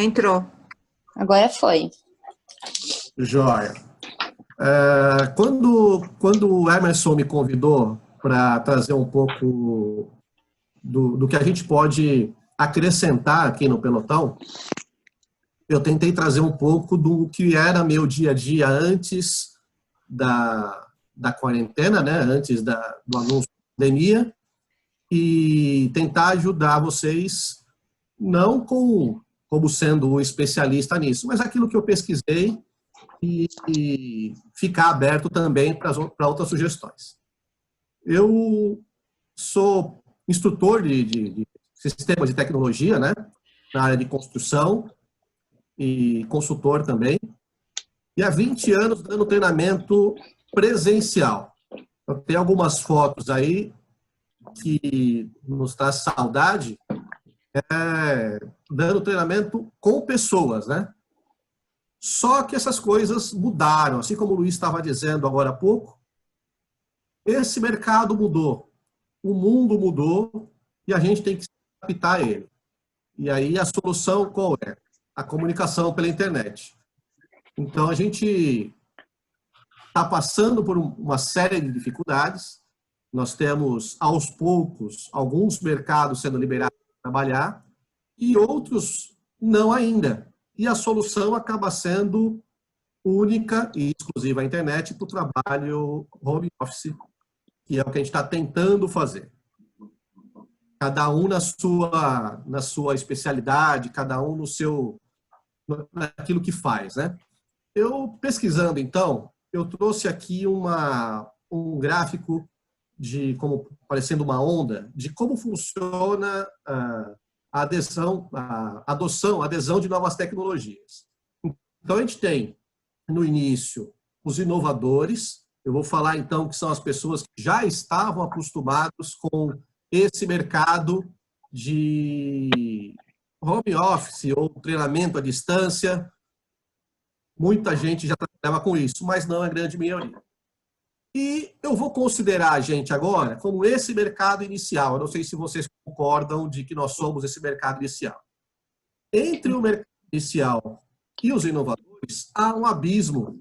entrou. Agora foi. Joia. Quando o Emerson me convidou para trazer um pouco do que a gente pode acrescentar aqui no Pelotão, eu tentei trazer um pouco do que era meu dia a dia antes da quarentena, né? Antes do anúncio da pandemia, e tentar ajudar vocês, não como sendo um especialista nisso, mas aquilo que eu pesquisei e ficar aberto também para outras sugestões. Eu sou instrutor de sistemas de tecnologia, né, na área de construção e consultor também, e há 20 anos dando treinamento presencial. Eu tenho algumas fotos aí que nos traz saudade, dando treinamento com pessoas, né? Só que essas coisas mudaram, assim como o Luiz estava dizendo agora há pouco, esse mercado mudou, o mundo mudou e a gente tem que se adaptar a ele. E aí a solução qual é? A comunicação pela internet. Então a gente está passando por uma série de dificuldades, nós temos aos poucos alguns mercados sendo liberados para trabalhar e outros não ainda. E a solução acaba sendo única e exclusiva à internet para o trabalho home office, que é o que a gente está tentando fazer. Cada um na sua especialidade, cada um naquilo que faz, né? Eu, pesquisando, então, eu trouxe aqui um gráfico parecendo uma onda, de como funciona a adesão de novas tecnologias. Então, a gente tem, no início, os inovadores. Eu vou falar, então, que são as pessoas que já estavam acostumados com esse mercado de home office ou treinamento à distância. Muita gente já trabalhava com isso, mas não a grande maioria. E eu vou considerar a gente agora como esse mercado inicial. Eu não sei se vocês concordam de que nós somos esse mercado inicial. Entre o mercado inicial e os inovadores, há um abismo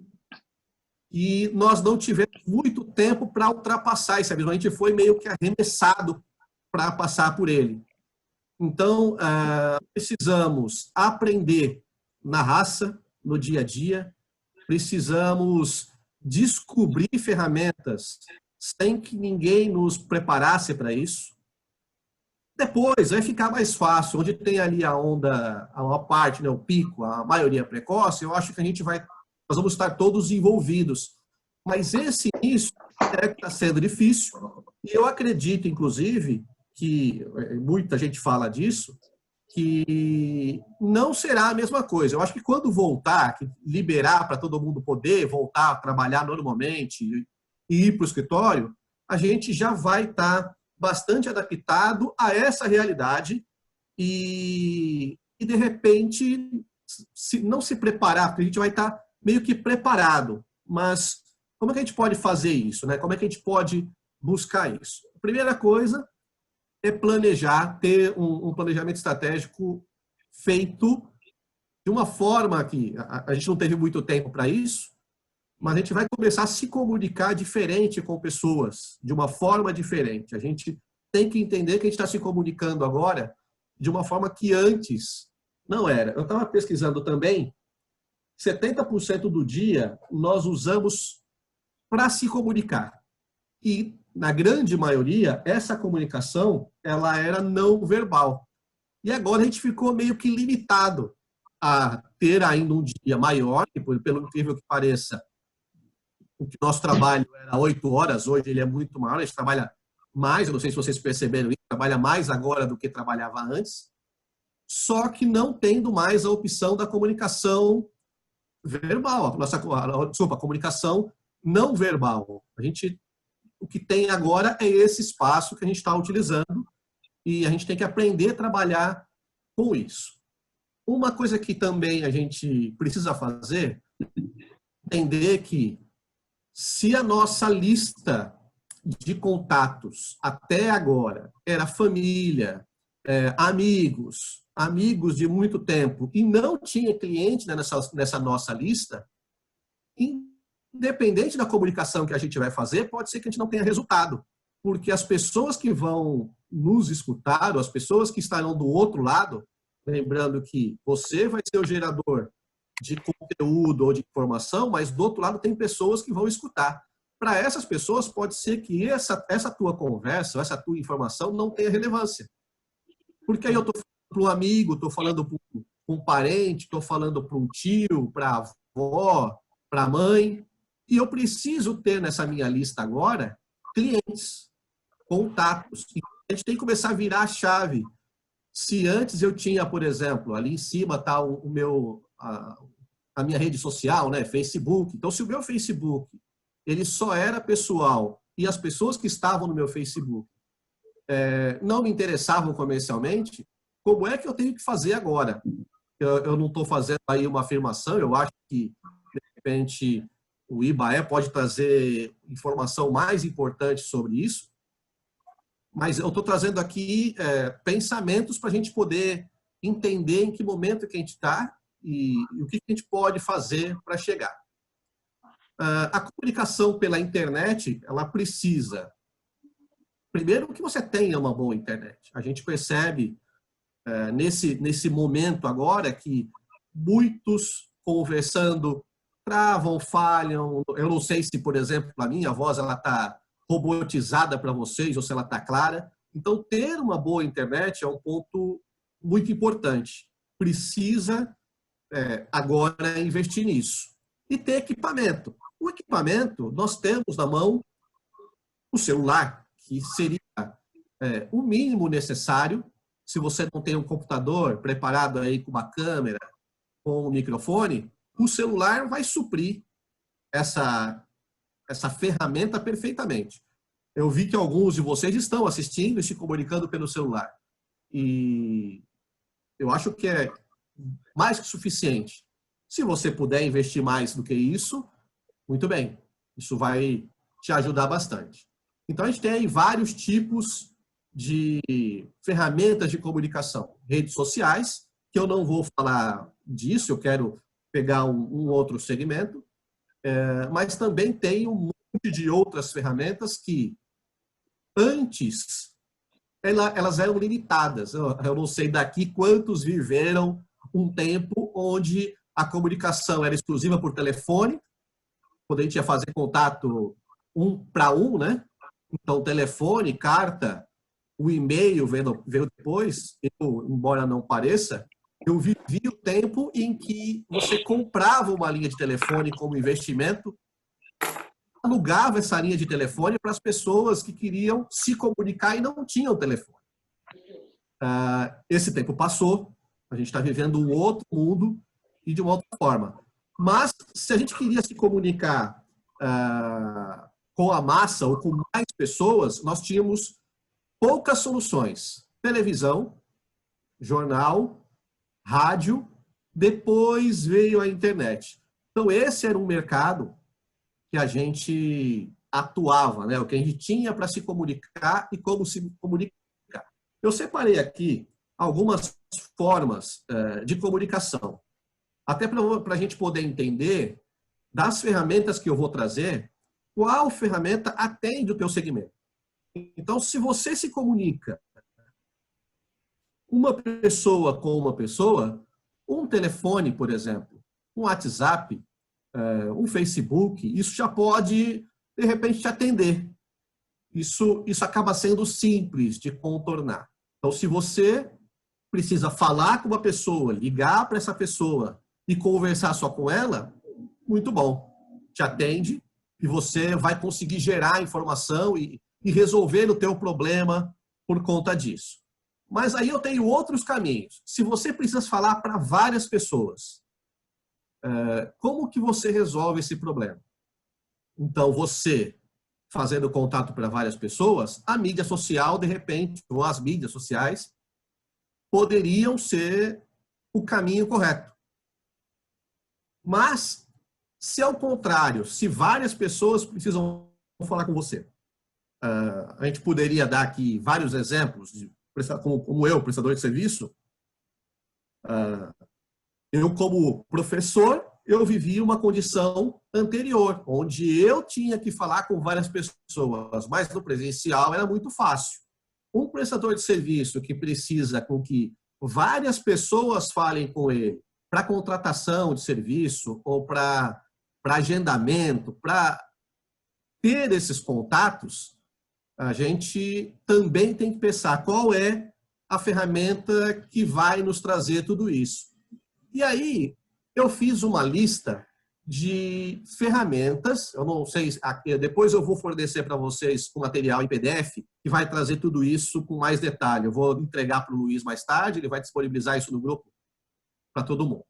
e nós não tivemos muito tempo para ultrapassar esse abismo. A gente foi meio que arremessado para passar por ele. Então, precisamos aprender na raça, no dia a dia, precisamos descobrir ferramentas sem que ninguém nos preparasse para isso. Depois vai ficar mais fácil, onde tem ali a onda, a parte, né, o pico, a maioria precoce, eu acho que nós vamos estar todos envolvidos. Mas esse início é que está sendo difícil, e eu acredito, inclusive, que muita gente fala disso, que não será a mesma coisa. Eu acho que quando voltar, que liberar para todo mundo poder voltar a trabalhar normalmente e ir para o escritório, a gente já vai estar bastante adaptado a essa realidade e de repente, não se preparar, porque a gente vai estar meio que preparado. Mas como é que a gente pode fazer isso, né? Como é que a gente pode buscar isso? A primeira coisa é planejar, ter um planejamento estratégico feito de uma forma que a gente não teve muito tempo para isso, mas a gente vai começar a se comunicar diferente com pessoas, de uma forma diferente. A gente tem que entender que a gente está se comunicando agora de uma forma que antes não era. Eu estava pesquisando também, 70% do dia nós usamos para se comunicar. E, na grande maioria, essa comunicação ela era não verbal. E agora a gente ficou meio que limitado a ter ainda um dia maior, e pelo incrível que pareça, o que nosso trabalho era 8 horas, hoje ele é muito maior, a gente trabalha mais, eu não sei se vocês perceberam isso, trabalha mais agora do que trabalhava antes, só que não tendo mais a opção da comunicação verbal, a comunicação não verbal. O que tem agora é esse espaço que a gente está utilizando e a gente tem que aprender a trabalhar com isso. Uma coisa que também a gente precisa fazer, entender que se a nossa lista de contatos até agora era família, amigos de muito tempo, e não tinha cliente, né, nessa nossa lista, independente da comunicação que a gente vai fazer, pode ser que a gente não tenha resultado, porque as pessoas que vão nos escutar, ou as pessoas que estarão do outro lado, lembrando que você vai ser o gerador de conteúdo ou de informação, mas do outro lado tem pessoas que vão escutar. Para essas pessoas, pode ser que essa tua conversa, essa tua informação não tenha relevância. Porque aí eu estou falando para um amigo, estou falando para um parente, estou falando para um tio, para a avó, para a mãe, e eu preciso ter nessa minha lista agora clientes, contatos. E a gente tem que começar a virar a chave. Se antes eu tinha, por exemplo, ali em cima está a minha rede social, né, Facebook. Então, se o meu Facebook ele só era pessoal e as pessoas que estavam no meu Facebook não me interessavam comercialmente, como é que eu tenho que fazer agora? Eu não estou fazendo aí uma afirmação, eu acho que, de repente, o IBAE pode trazer informação mais importante sobre isso, mas eu estou trazendo aqui pensamentos para a gente poder entender em que momento que a gente está e o que a gente pode fazer para chegar. A comunicação pela internet, ela precisa, primeiro, que você tenha uma boa internet. A gente percebe nesse momento agora que muitos conversando travam, falham. Eu não sei se, por exemplo, a minha voz ela está robotizada para vocês ou se ela está clara. Então, ter uma boa internet é um ponto muito importante. Precisa agora investir nisso. E ter equipamento. O equipamento, nós temos na mão o celular, que seria o mínimo necessário. Se você não tem um computador preparado aí com uma câmera, com um microfone, o celular vai suprir essa ferramenta perfeitamente. Eu vi que alguns de vocês estão assistindo e se comunicando pelo celular. E eu acho que é mais que suficiente. Se você puder investir mais do que isso, muito bem. Isso vai te ajudar bastante. Então, a gente tem aí vários tipos de ferramentas de comunicação. Redes sociais, que eu não vou falar disso, eu quero pegar um outro segmento, mas também tem um monte de outras ferramentas que, antes, elas eram limitadas. Eu não sei daqui quantos viveram um tempo onde a comunicação era exclusiva por telefone, quando a gente ia fazer contato um para um, né? Então, telefone, carta, o e-mail veio depois, embora não pareça, eu vivi o tempo em que você comprava uma linha de telefone como investimento, alugava essa linha de telefone para as pessoas que queriam se comunicar e não tinham telefone. Esse tempo passou, a gente está vivendo um outro mundo e de uma outra forma. Mas, se a gente queria se comunicar com a massa ou com mais pessoas, nós tínhamos poucas soluções. Televisão, jornal, rádio, depois veio a internet. Então, esse era um mercado que a gente atuava, né? O que a gente tinha para se comunicar e como se comunicar. Eu separei aqui algumas formas de comunicação, até para a gente poder entender das ferramentas que eu vou trazer, qual ferramenta atende o teu segmento. Então, se você se comunica uma pessoa com uma pessoa, um telefone, por exemplo, um WhatsApp, um Facebook, isso já pode, de repente, te atender. Isso acaba sendo simples de contornar. Então, se você precisa falar com uma pessoa, ligar para essa pessoa e conversar só com ela, muito bom. Te atende e você vai conseguir gerar informação e resolver o teu problema por conta disso. Mas aí eu tenho outros caminhos. Se você precisa falar para várias pessoas, como que você resolve esse problema? Então, você fazendo contato para várias pessoas, a mídia social, de repente, ou as mídias sociais, poderiam ser o caminho correto. Mas, se ao contrário, se várias pessoas precisam falar com você, a gente poderia dar aqui vários exemplos como eu, prestador de serviço, eu como professor, eu vivi uma condição anterior, onde eu tinha que falar com várias pessoas, mas no presencial era muito fácil. Um prestador de serviço que precisa com que várias pessoas falem com ele para contratação de serviço ou para agendamento, para ter esses contatos, a gente também tem que pensar qual é a ferramenta que vai nos trazer tudo isso. E aí, eu fiz uma lista de ferramentas, eu não sei, depois eu vou fornecer para vocês um material em PDF que vai trazer tudo isso com mais detalhe. Eu vou entregar para o Luiz mais tarde, ele vai disponibilizar isso no grupo para todo mundo.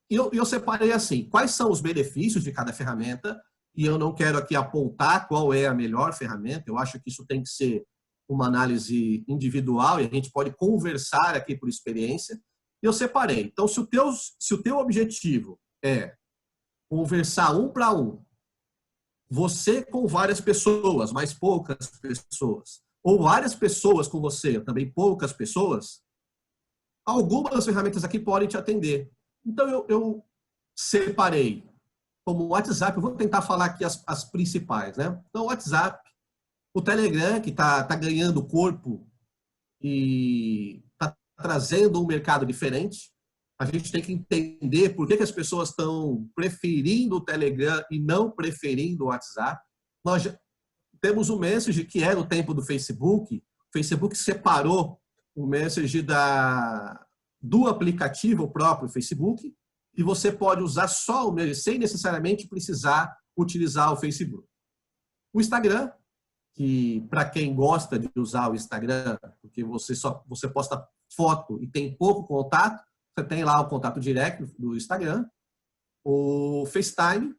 Eu separei assim, quais são os benefícios de cada ferramenta, e eu não quero aqui apontar qual é a melhor ferramenta, eu acho que isso tem que ser uma análise individual e a gente pode conversar aqui por experiência. Eu separei. Então, se o teu objetivo é conversar um para um, você com várias pessoas, mas poucas pessoas, ou várias pessoas com você, também poucas pessoas, algumas ferramentas aqui podem te atender. Então, eu separei como o WhatsApp, eu vou tentar falar aqui as principais, né? Então, o WhatsApp, o Telegram, que está ganhando corpo e está trazendo um mercado diferente. A gente tem que entender por que as pessoas estão preferindo o Telegram e não preferindo o WhatsApp. Nós já temos o Messenger, que é no tempo do Facebook. O Facebook separou o Messenger do aplicativo próprio Facebook e você pode usar só o Messenger sem necessariamente precisar utilizar o Facebook. O Instagram, que para quem gosta de usar o Instagram, porque você posta foto e tem pouco contato, você tem lá o contato direto do Instagram. O FaceTime,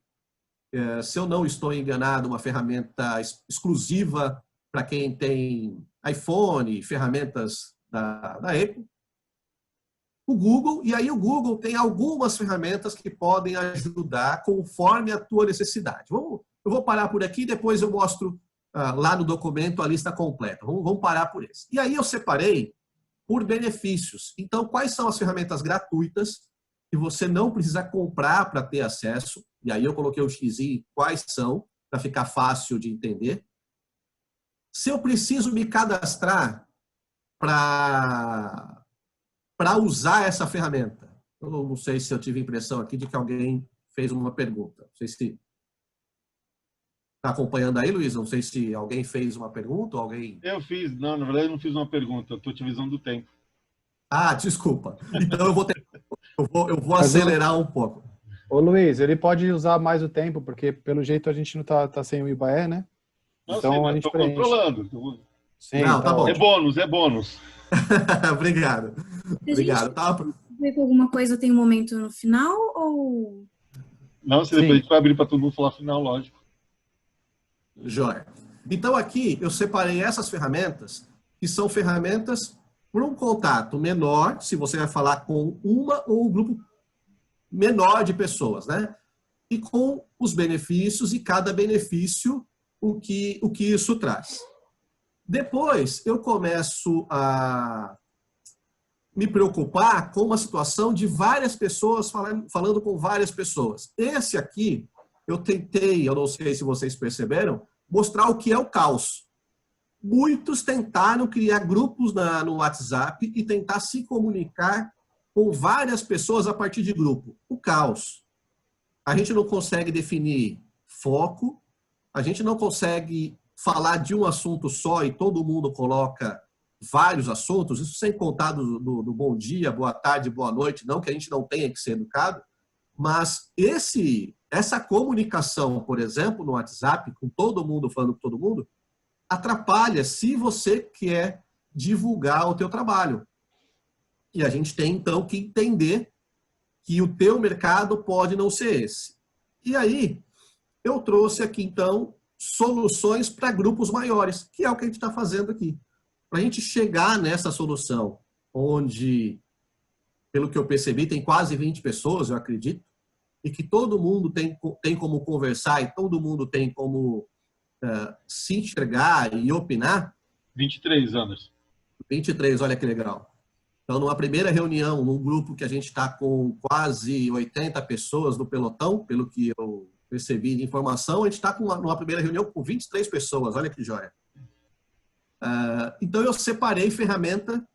se eu não estou enganado, uma ferramenta exclusiva para quem tem iPhone, ferramentas da Apple. O Google, e aí o Google tem algumas ferramentas que podem ajudar conforme a tua necessidade. Eu vou parar por aqui, depois eu mostro lá no documento a lista completa. Vamos parar por esse. E aí eu separei por benefícios. Então, quais são as ferramentas gratuitas que você não precisa comprar para ter acesso? E aí eu coloquei o xizinho, quais são, para ficar fácil de entender. Se eu preciso me cadastrar para usar essa ferramenta. Eu não sei se eu tive a impressão aqui de que alguém fez uma pergunta. Não sei se está acompanhando aí, Luiz? Não sei se alguém fez uma pergunta ou alguém... Eu fiz. Não, na verdade eu não fiz uma pergunta. Eu estou te avisando do tempo. Ah, desculpa. Então eu vou acelerar um pouco. Ô Luiz, ele pode usar mais o tempo, porque pelo jeito a gente não tá sem o Ibaé, né? Não, então sim, a gente estou controlando. Sim, não, tá bom. É bônus, é bônus. Obrigado. Obrigado. Com alguma coisa tem um momento no final ou... Não, se depois a gente vai abrir para todo mundo falar final, lógico. Jóia. Então aqui eu separei essas ferramentas, que são ferramentas para um contato menor, se você vai falar com uma ou um grupo menor de pessoas, né? E com os benefícios e cada benefício, o que isso traz. Depois eu começo a me preocupar com uma situação de várias pessoas falando com várias pessoas. Esse aqui, eu tentei, eu não sei se vocês perceberam, mostrar o que é o caos. Muitos tentaram criar grupos no WhatsApp e tentar se comunicar com várias pessoas a partir de grupo. O caos. A gente não consegue definir foco, a gente não consegue falar de um assunto só e todo mundo coloca vários assuntos, isso sem contar do bom dia, boa tarde, boa noite, não que a gente não tenha que ser educado, mas essa comunicação, por exemplo, no WhatsApp, com todo mundo falando com todo mundo, atrapalha se você quer divulgar o teu trabalho. E a gente tem, então, que entender que o teu mercado pode não ser esse. E aí, eu trouxe aqui, então, soluções para grupos maiores, que é o que a gente está fazendo aqui. Para a gente chegar nessa solução, onde, pelo que eu percebi, tem quase 20 pessoas, eu acredito, e que todo mundo tem como conversar e todo mundo tem como se enxergar e opinar, 23, Anderson. 23, olha que legal. Então, numa primeira reunião, num grupo que a gente está com quase 80 pessoas no pelotão, pelo que eu recebi de informação, a gente está numa primeira reunião com 23 pessoas, olha que joia. Então, eu separei ferramenta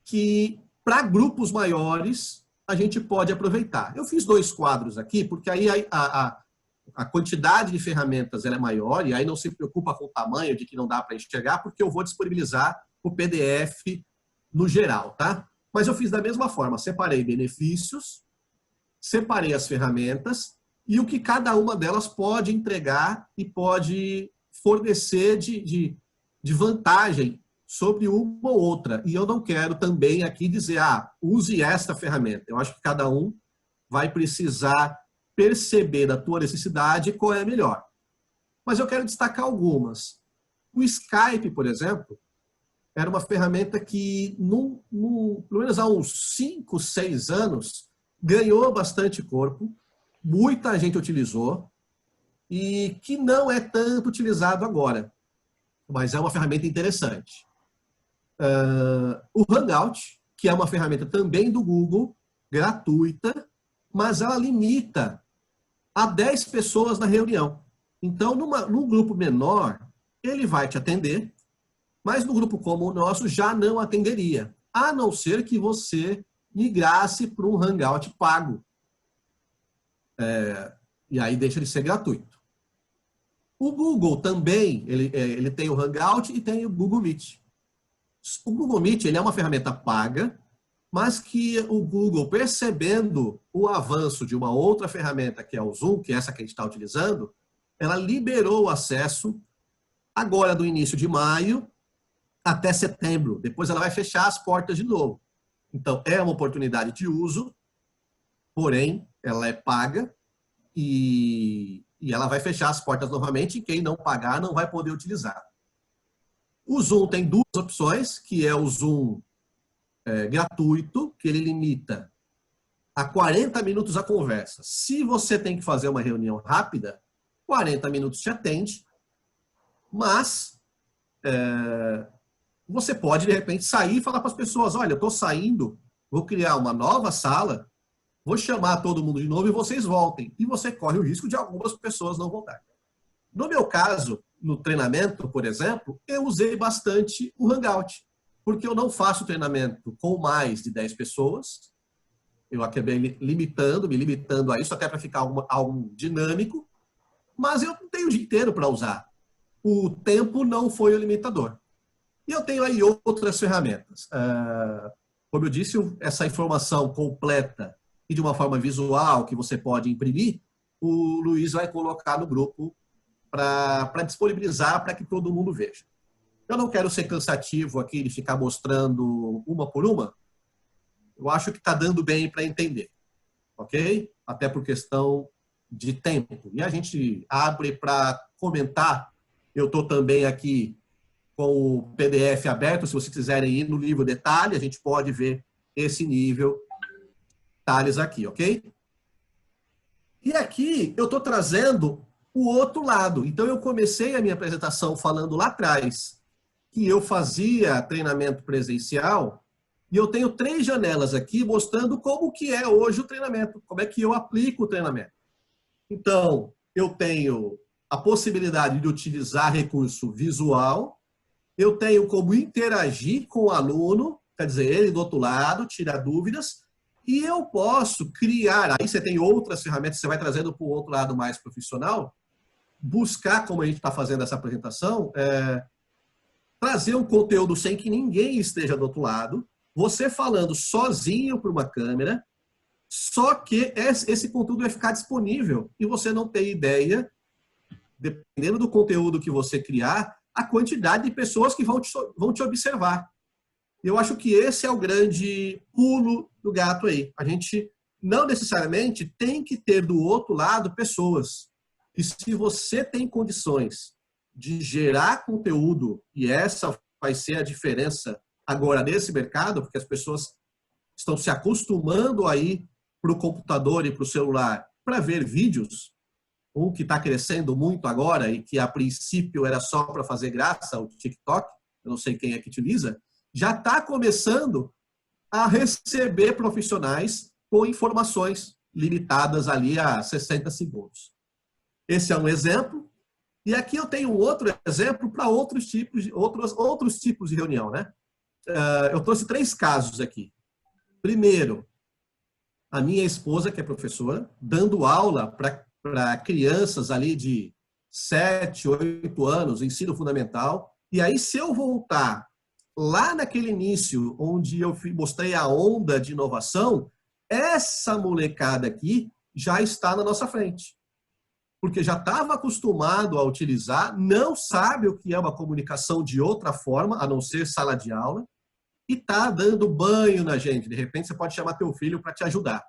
que, para grupos maiores, a gente pode aproveitar. Eu fiz 2 quadros aqui, porque aí a quantidade de ferramentas ela é maior, e aí não se preocupa com o tamanho de que não dá para enxergar, porque eu vou disponibilizar o PDF no geral, tá? Mas eu fiz da mesma forma, separei benefícios, separei as ferramentas e o que cada uma delas pode entregar e pode fornecer de vantagem sobre uma ou outra. E eu não quero também aqui dizer, use esta ferramenta. Eu acho que cada um vai precisar perceber da tua necessidade qual é a melhor. Mas eu quero destacar algumas. O Skype, por exemplo, era uma ferramenta que, pelo menos há uns 5, 6 anos, ganhou bastante corpo, muita gente utilizou, e que não é tanto utilizado agora. Mas é uma ferramenta interessante. O Hangout, que é uma ferramenta também do Google, gratuita, mas ela limita a 10 pessoas na reunião. Então, num grupo menor, ele vai te atender, mas no grupo como o nosso já não atenderia, a não ser que você migrasse para um Hangout pago. E aí deixa de ser gratuito. O Google também, ele tem o Hangout e tem o Google Meet. O Google Meet ele é uma ferramenta paga, mas que o Google, percebendo o avanço de uma outra ferramenta, que é o Zoom, que é essa que a gente está utilizando, ela liberou o acesso agora do início de maio até setembro. Depois ela vai fechar as portas de novo. Então, é uma oportunidade de uso, porém, ela é paga e ela vai fechar as portas novamente e quem não pagar não vai poder utilizar. O Zoom tem 2 opções, que é o Zoom gratuito, que ele limita a 40 minutos a conversa. Se você tem que fazer uma reunião rápida, 40 minutos te atende, mas você pode, de repente, sair e falar para as pessoas, olha, eu estou saindo, vou criar uma nova sala, vou chamar todo mundo de novo e vocês voltem. E você corre o risco de algumas pessoas não voltarem. No meu caso, no treinamento, por exemplo, eu usei bastante o Hangout, porque eu não faço treinamento com mais de 10 pessoas. Eu acabei me limitando a isso, até para ficar algo dinâmico, mas eu não tenho o dia inteiro para usar. O tempo não foi o limitador. E eu tenho aí outras ferramentas. Como eu disse, essa informação completa e de uma forma visual que você pode imprimir, o Luiz vai colocar no grupo para disponibilizar para que todo mundo veja. Eu não quero ser cansativo aqui de ficar mostrando uma por uma. Eu acho que está dando bem para entender. Ok? Até por questão de tempo. E a gente abre para comentar. Eu estou também aqui com o PDF aberto, se vocês quiserem ir no livro detalhe, a gente pode ver esse nível de detalhes aqui, ok? E aqui eu estou trazendo o outro lado. Então eu comecei a minha apresentação falando lá atrás que eu fazia treinamento presencial e eu tenho 3 janelas aqui mostrando como que é hoje o treinamento, como é que eu aplico o treinamento. Então, eu tenho a possibilidade de utilizar recurso visual, eu tenho como interagir com o aluno, quer dizer, ele do outro lado, tirar dúvidas, e eu posso criar, aí você tem outras ferramentas, você vai trazendo para o outro lado mais profissional, buscar, como a gente está fazendo essa apresentação, trazer um conteúdo sem que ninguém esteja do outro lado, você falando sozinho para uma câmera, só que esse conteúdo vai ficar disponível e você não tem ideia, dependendo do conteúdo que você criar, a quantidade de pessoas que vão te observar. Eu acho que esse é o grande pulo do gato aí. A gente não necessariamente tem que ter do outro lado pessoas. E se você tem condições de gerar conteúdo, e essa vai ser a diferença agora nesse mercado, porque as pessoas estão se acostumando a ir para o computador e para o celular para ver vídeos, um que está crescendo muito agora e que a princípio era só para fazer graça, o TikTok, eu não sei quem é que utiliza, já está começando a receber profissionais com informações limitadas ali a 60 segundos. Esse é um exemplo. E aqui eu tenho um outro exemplo para outros tipos de reunião, né? Eu trouxe 3 casos aqui. Primeiro, a minha esposa, que é professora, dando aula para crianças ali de 7, 8 anos, ensino fundamental. E aí, se eu voltar lá naquele início, onde eu mostrei a onda de inovação, essa molecada aqui já está na nossa frente. Porque já estava acostumado a utilizar, não sabe o que é uma comunicação de outra forma, a não ser sala de aula, e está dando banho na gente. De repente, você pode chamar teu filho para te ajudar.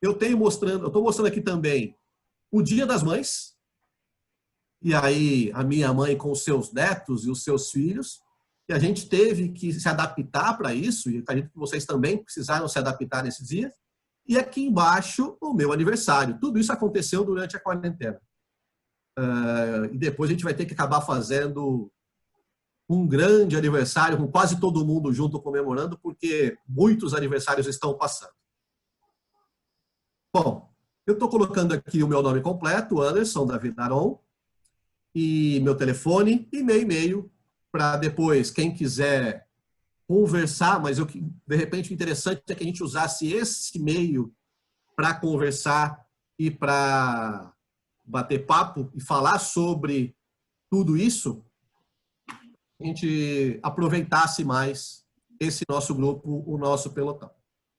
Eu estou mostrando aqui também o Dia das Mães, e aí a minha mãe com os seus netos e os seus filhos, e a gente teve que se adaptar para isso, e acredito que vocês também precisaram se adaptar nesses dias. E aqui embaixo, o meu aniversário. Tudo isso aconteceu durante a quarentena. E depois a gente vai ter que acabar fazendo um grande aniversário, com quase todo mundo junto comemorando, porque muitos aniversários estão passando. Bom, eu estou colocando aqui o meu nome completo, Anderson David Aron, e meu telefone e meu e-mail, para depois, quem quiser conversar, mas de repente o interessante é que a gente usasse esse e-mail para conversar e para bater papo e falar sobre tudo isso, a gente aproveitasse mais esse nosso grupo, o nosso pelotão.